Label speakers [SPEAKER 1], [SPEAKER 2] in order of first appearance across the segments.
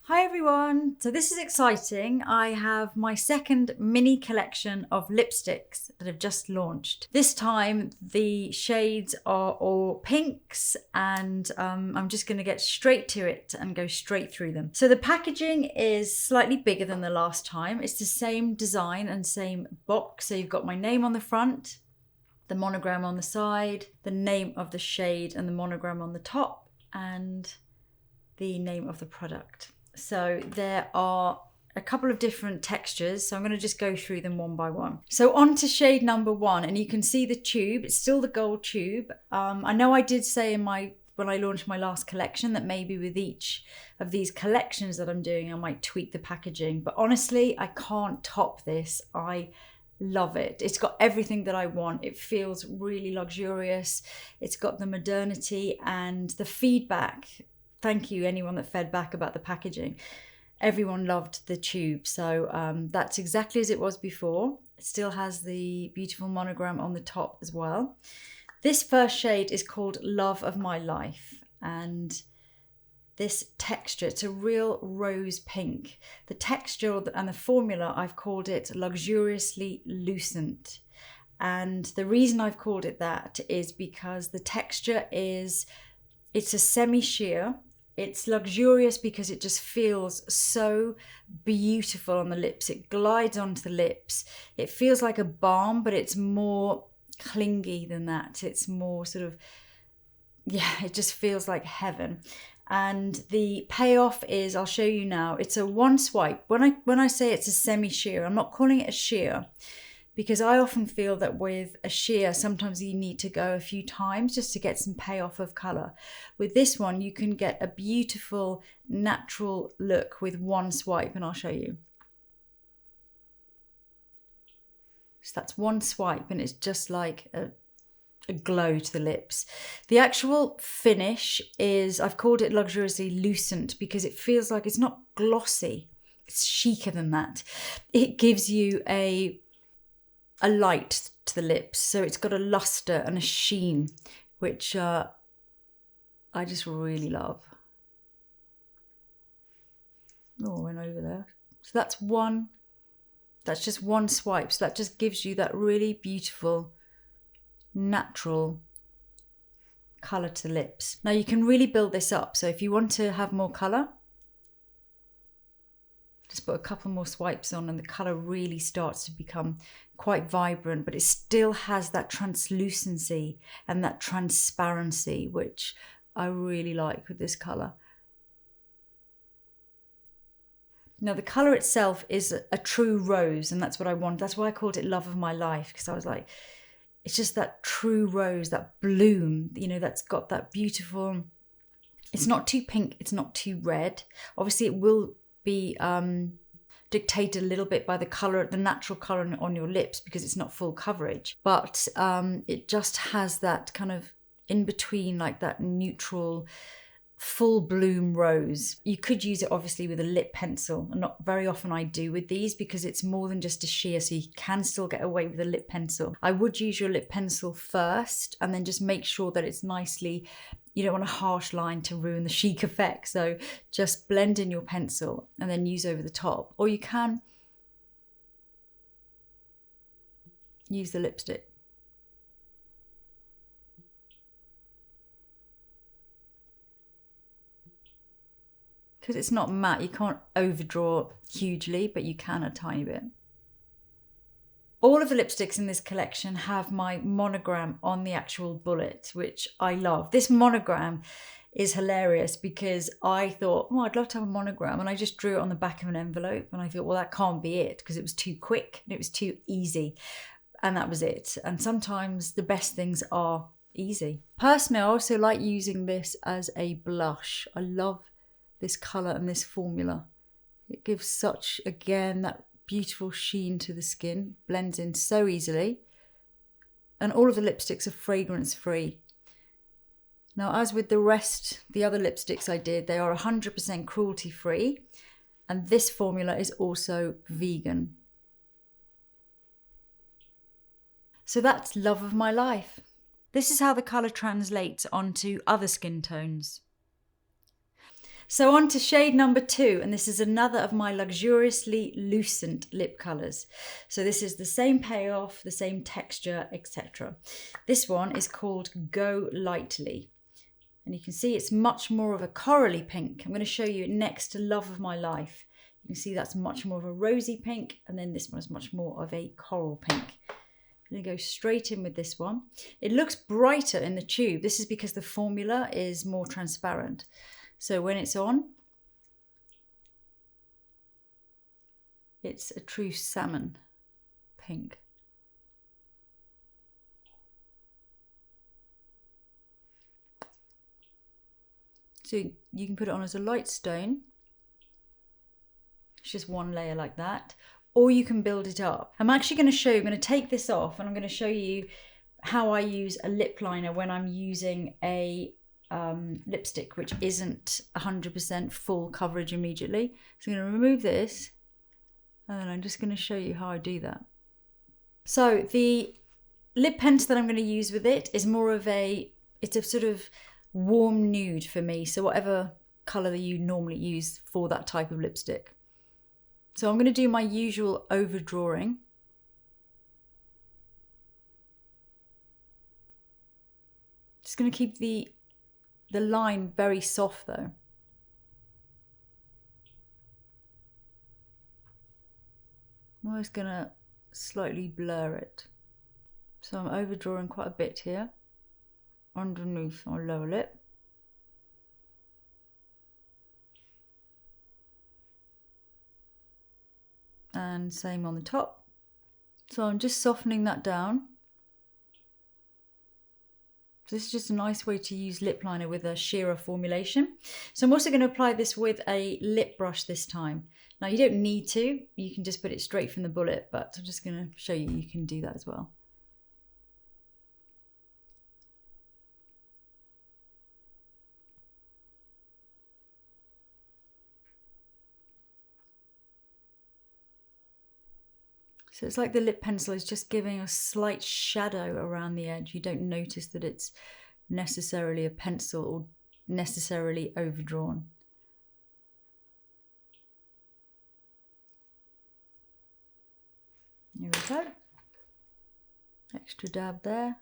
[SPEAKER 1] Hi everyone! So this is exciting. I have my second mini collection of lipsticks that have just launched. This time the shades are all pinks and I'm just going to get straight to it and go straight through them. So the packaging is slightly bigger than the last time. It's the same design and same box. So you've got my name on the front, the monogram on the side, the name of the shade and the monogram on the top, and the name of the product. So there are a couple of different textures, so I'm going to just go through them one by one. So on to shade number 1, and you can see the tube. It's still the gold tube. I know I did say when I launched my last collection that maybe with each of these collections that I'm doing I might tweak the packaging, but honestly I can't top this. I love it. It's got everything that I want. It feels really luxurious. It's got the modernity and the feedback. Thank you anyone that fed back about the packaging. Everyone loved the tube. So that's exactly as it was before. It still has the beautiful monogram on the top as well. This first shade is called Love of My Life. And this texture, it's a real rose pink. The texture and the formula, I've called it luxuriously lucent. And the reason I've called it that is because the texture it's a semi-sheer. It's luxurious because it just feels so beautiful on the lips. It glides onto the lips. It feels like a balm, but it's more clingy than that. It's more sort of, it just feels like heaven. And the payoff is, I'll show you now, it's a one swipe. When I say it's a semi-sheer, I'm not calling it a sheer, because I often feel that with a sheer, sometimes you need to go a few times just to get some payoff of colour. With this one, you can get a beautiful, natural look with one swipe, and I'll show you. So that's one swipe, and it's just like a glow to the lips. The actual finish is, I've called it luxuriously lucent because it feels like it's not glossy. It's chicer than that. It gives you a light to the lips, so it's got a luster and a sheen, which I just really love. Oh, I went over there. So that's just one swipe, so that just gives you that really beautiful natural colour to the lips. Now you can really build this up, so if you want to have more colour, just put a couple more swipes on and the colour really starts to become quite vibrant, but it still has that translucency and that transparency, which I really like with this colour. Now the colour itself is a true rose, and that's what I want. That's why I called it Love of My Life, because I was like, it's just that true rose, that bloom, that's got that beautiful, it's not too pink, it's not too red. Obviously it will be dictated a little bit by the colour, the natural colour on your lips, because it's not full coverage, but it just has that kind of in between, like that neutral full bloom rose. You could use it obviously with a lip pencil, and not very often I do with these because it's more than just a sheer, so you can still get away with a lip pencil. I would use your lip pencil first and then just make sure that it's nicely, you don't want a harsh line to ruin the chic effect, so just blend in your pencil and then use over the top, or you can use the lipstick. Because it's not matte, you can't overdraw hugely, but you can a tiny bit. All of the lipsticks in this collection have my monogram on the actual bullet, which I love. This monogram is hilarious because I thought, I'd love to have a monogram, and I just drew it on the back of an envelope, and I thought, well, that can't be it, because it was too quick and it was too easy, and that was it. And sometimes the best things are easy. Personally, I also like using this as a blush. I love this colour and this formula. It gives such, again, that beautiful sheen to the skin, blends in so easily, and all of the lipsticks are fragrance free. Now, as with the other lipsticks I did, they are 100% cruelty free, and this formula is also vegan. So that's Love of My Life. This is how the colour translates onto other skin tones. So on to shade number 2, and this is another of my luxuriously lucent lip colours. So this is the same payoff, the same texture, etc. This one is called Go Lightly. And you can see it's much more of a corally pink. I'm going to show you next to Love of My Life. You can see that's much more of a rosy pink, and then this one is much more of a coral pink. I'm going to go straight in with this one. It looks brighter in the tube. This is because the formula is more transparent. So when it's on, it's a true salmon pink. So you can put it on as a light stone. It's just one layer like that. Or you can build it up. I'm actually going to show you, I'm going to take this off and I'm going to show you how I use a lip liner when I'm using a lipstick which isn't 100% full coverage immediately. So I'm going to remove this and then I'm just going to show you how I do that. So the lip pencil that I'm going to use with it is more of it's a sort of warm nude for me. So whatever colour that you normally use for that type of lipstick. So I'm going to do my usual overdrawing. Just going to keep the line very soft though. I'm always going to slightly blur it. So I'm overdrawing quite a bit here underneath my lower lip. And same on the top. So I'm just softening that down. So this is just a nice way to use lip liner with a sheerer formulation. So I'm also going to apply this with a lip brush this time. Now you don't need to, you can just put it straight from the bullet, but I'm just going to show you you can do that as well. So it's like the lip pencil is just giving a slight shadow around the edge. You don't notice that it's necessarily a pencil or necessarily overdrawn. Here we go. Extra dab there.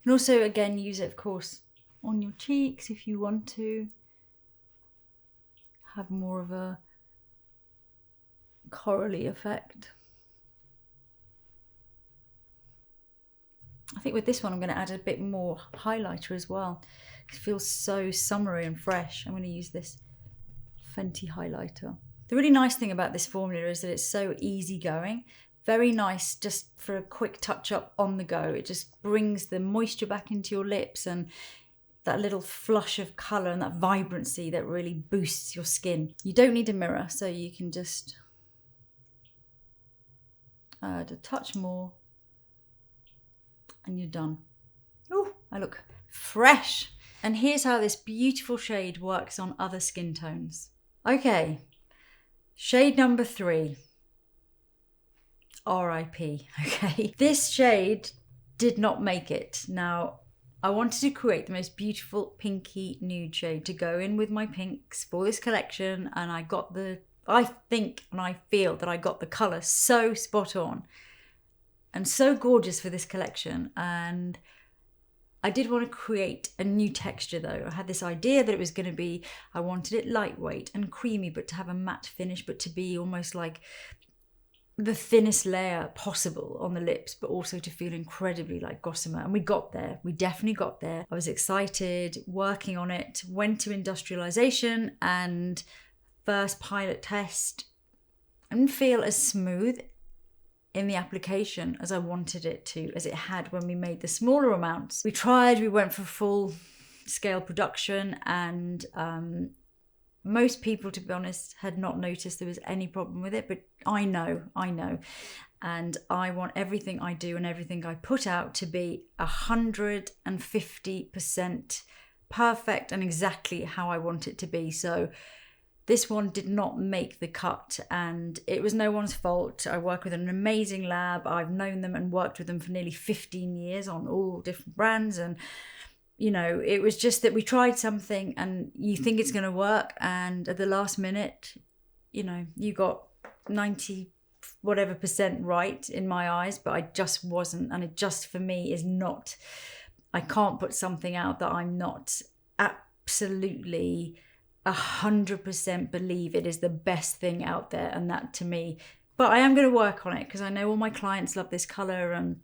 [SPEAKER 1] You can also, again, use it, of course, on your cheeks if you want to have more of a corally effect. I think with this one I'm going to add a bit more highlighter as well. It feels so summery and fresh. I'm going to use this Fenty highlighter. The really nice thing about this formula is that it's so easygoing. Very nice just for a quick touch up on the go. It just brings the moisture back into your lips and that little flush of colour and that vibrancy that really boosts your skin. You don't need a mirror, so you can just add a touch more and you're done. Oh, I look fresh. And here's how this beautiful shade works on other skin tones. Okay, shade number 3. R.I.P. Okay, this shade did not make it. Now, I wanted to create the most beautiful pinky nude shade to go in with my pinks for this collection, and I got I think and I feel that I got the colour so spot on and so gorgeous for this collection. And I did want to create a new texture though. I had this idea that it was going to be, I wanted it lightweight and creamy, but to have a matte finish, but to be almost like the thinnest layer possible on the lips, but also to feel incredibly like gossamer. And we got there. We definitely got there. I was excited, working on it, went to industrialization and first pilot test. I didn't feel as smooth in the application as I wanted it to, as it had when we made the smaller amounts. We went for full scale production, and most people, to be honest, had not noticed there was any problem with it, but I know. And I want everything I do and everything I put out to be 150% perfect and exactly how I want it to be. So this one did not make the cut, and it was no one's fault. I work with an amazing lab. I've known them and worked with them for nearly 15 years on all different brands, and you know, it was just that we tried something and you think it's going to work, and at the last minute, you know, you got 90 whatever % right in my eyes, but I just wasn't. And it just, for me, is not, I can't put something out that I'm not absolutely 100% believe it is the best thing out there. And that, to me, but I am going to work on it, because I know all my clients love this color, and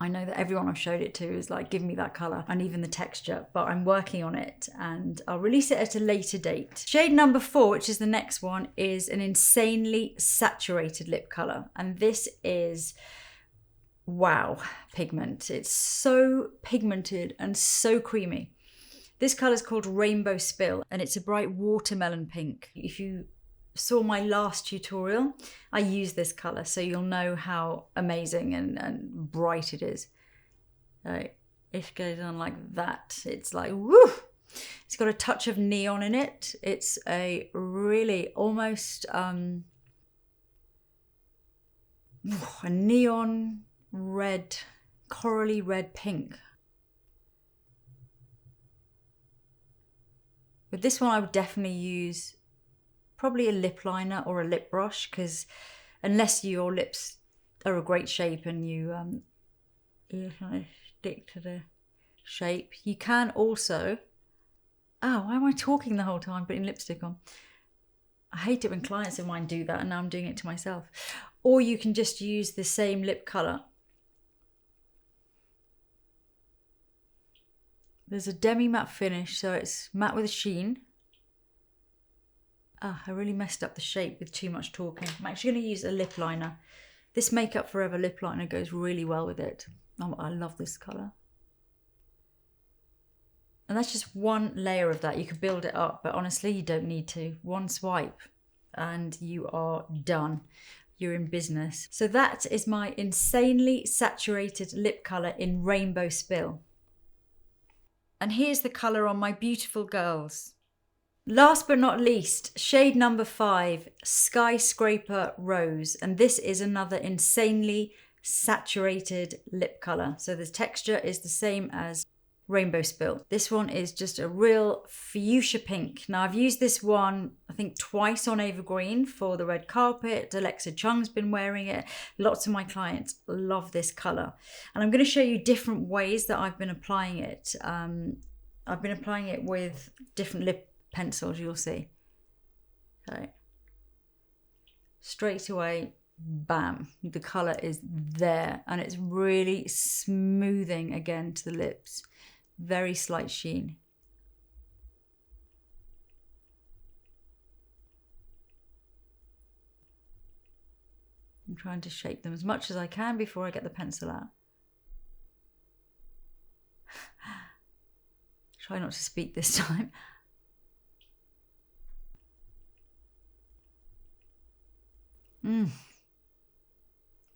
[SPEAKER 1] I know that everyone I've showed it to is like, give me that color, and even the texture, but I'm working on it and I'll release it at a later date. Shade number 4, which is the next one, is an insanely saturated lip color. And this is, wow, pigment. It's so pigmented and so creamy. This color is called Rainbow Spill, and it's a bright watermelon pink. If you saw my last tutorial, I used this color, so you'll know how amazing and bright it is. So it goes on like that. It's like, woo! It's got a touch of neon in it. It's a really almost a neon red, corally red pink. With this one, I would definitely use probably a lip liner or a lip brush, because unless your lips are a great shape and you kind of stick to the shape, you can also, why am I talking the whole time putting lipstick on? I hate it when clients of mine do that, and now I'm doing it to myself. Or you can just use the same lip color. There's a demi matte finish, so it's matte with a sheen. I really messed up the shape with too much talking. I'm actually going to use a lip liner. This Makeup Forever lip liner goes really well with it. I love this colour. And that's just one layer of that. You could build it up, but honestly, you don't need to. One swipe and you are done. You're in business. So that is my insanely saturated lip colour in Rainbow Spill. And here's the colour on my beautiful girls. Last but not least, shade number 5, Skyscraper Rose. And this is another insanely saturated lip colour. So the texture is the same as Rainbow Spill. This one is just a real fuchsia pink. Now I've used this one, I think, twice on Ava Green for the red carpet. Alexa Chung's been wearing it. Lots of my clients love this colour. And I'm going to show you different ways that I've been applying it. I've been applying it with different lip pencils, you'll see. So straight away, bam, the colour is there, and it's really smoothing again to the lips. Very slight sheen. I'm trying to shape them as much as I can before I get the pencil out. Try not to speak this time.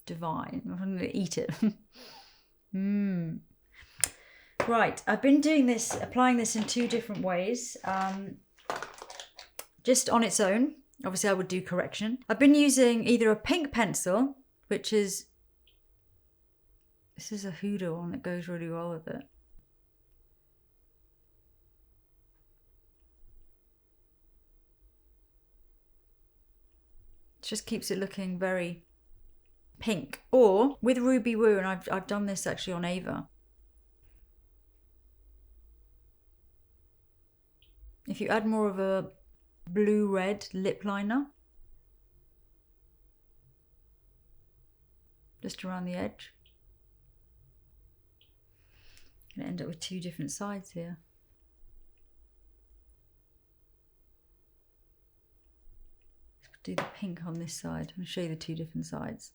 [SPEAKER 1] Divine. I'm going to eat it. Right, I've been doing this, applying this in 2 different ways. Just on its own. Obviously, I would do correction. I've been using either a pink pencil, which is, this is a Huda one that goes really well with it. Just keeps it looking very pink. Or with Ruby Woo, and I've done this actually on Ava. If you add more of a blue-red lip liner, just around the edge, you're gonna end up with 2 different sides here. Do the pink on this side. I'm going to show you the 2 different sides.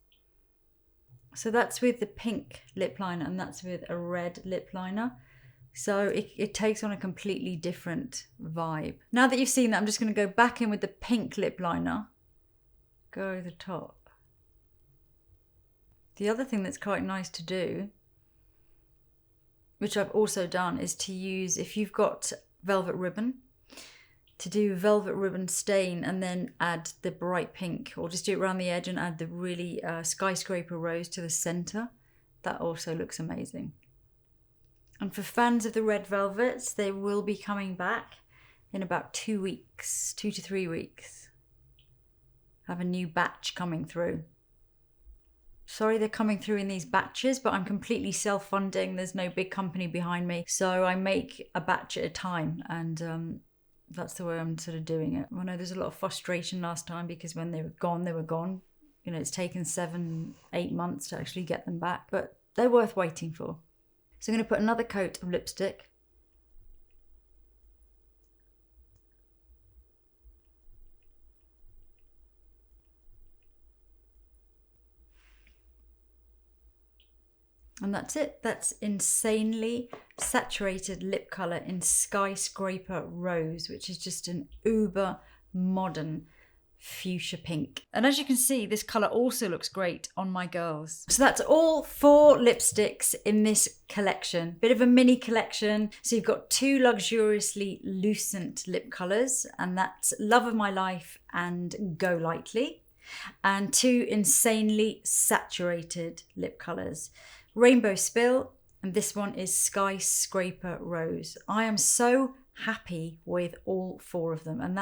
[SPEAKER 1] So that's with the pink lip liner, and that's with a red lip liner. So it takes on a completely different vibe. Now that you've seen that, I'm just going to go back in with the pink lip liner. Go over the top. The other thing that's quite nice to do, which I've also done, is to use, if you've got velvet ribbon, to do velvet ribbon stain and then add the bright pink, or just do it around the edge and add the really Skyscraper Rose to the center. That also looks amazing. And for fans of the red velvets, they will be coming back in about 2 weeks, 2 to 3 weeks. I have a new batch coming through. Sorry they're coming through in these batches, but I'm completely self-funding. There's no big company behind me. So I make a batch at a time, and that's the way I'm sort of doing it. I know there's a lot of frustration last time because when they were gone, they were gone. You know, it's taken 7-8 months to actually get them back, but they're worth waiting for. So I'm going to put another coat of lipstick. And that's it. That's Insanely Saturated Lip Colour in Skyscraper Rose, which is just an uber modern fuchsia pink. And as you can see, this colour also looks great on my girls. So that's all 4 lipsticks in this collection. Bit of a mini collection. So you've got 2 luxuriously Lucent lip colours, and that's Love of My Life and Go Lightly. And 2 insanely saturated lip colours. Rainbow Spill, and this one is Skyscraper Rose. I am so happy with all 4 of them, and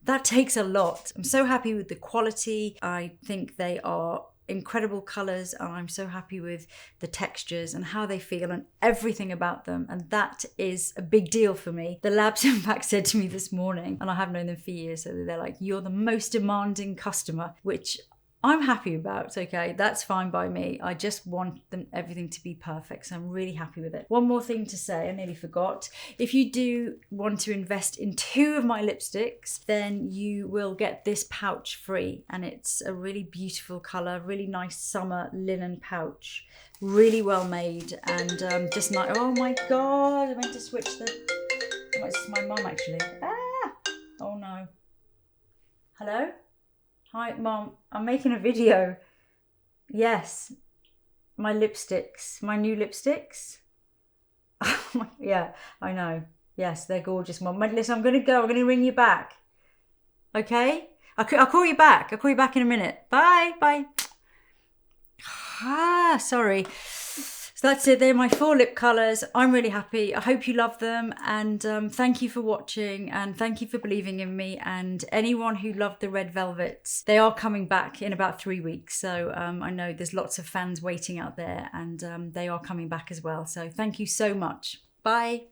[SPEAKER 1] that takes a lot. I'm so happy with the quality. I think they are incredible colours, and I'm so happy with the textures and how they feel and everything about them, and that is a big deal for me. The labs in fact said to me this morning, and I have known them for years, so they're like, you're the most demanding customer, which I'm happy about, okay? That's fine by me. I just want everything to be perfect, so I'm really happy with it. One more thing to say, I nearly forgot. If you do want to invest in 2 of my lipsticks, then you will get this pouch free, and it's a really beautiful colour, really nice summer linen pouch. Really well made, and just nice. Oh my God, I meant to switch the... Oh, it's my mum actually. Ah! Oh no. Hello? Hi, Mom. I'm making a video. Yes. My lipsticks. My new lipsticks. Yeah, I know. Yes, they're gorgeous, Mom. Listen, I'm going to go. I'm going to ring you back. Okay? I'll call you back. I'll call you back in a minute. Bye. Bye. Ah, sorry. So that's it. They're my 4 lip colours. I'm really happy. I hope you love them, and thank you for watching, and thank you for believing in me. And anyone who loved the red velvets, they are coming back in about 3 weeks. So I know there's lots of fans waiting out there, and they are coming back as well. So thank you so much. Bye.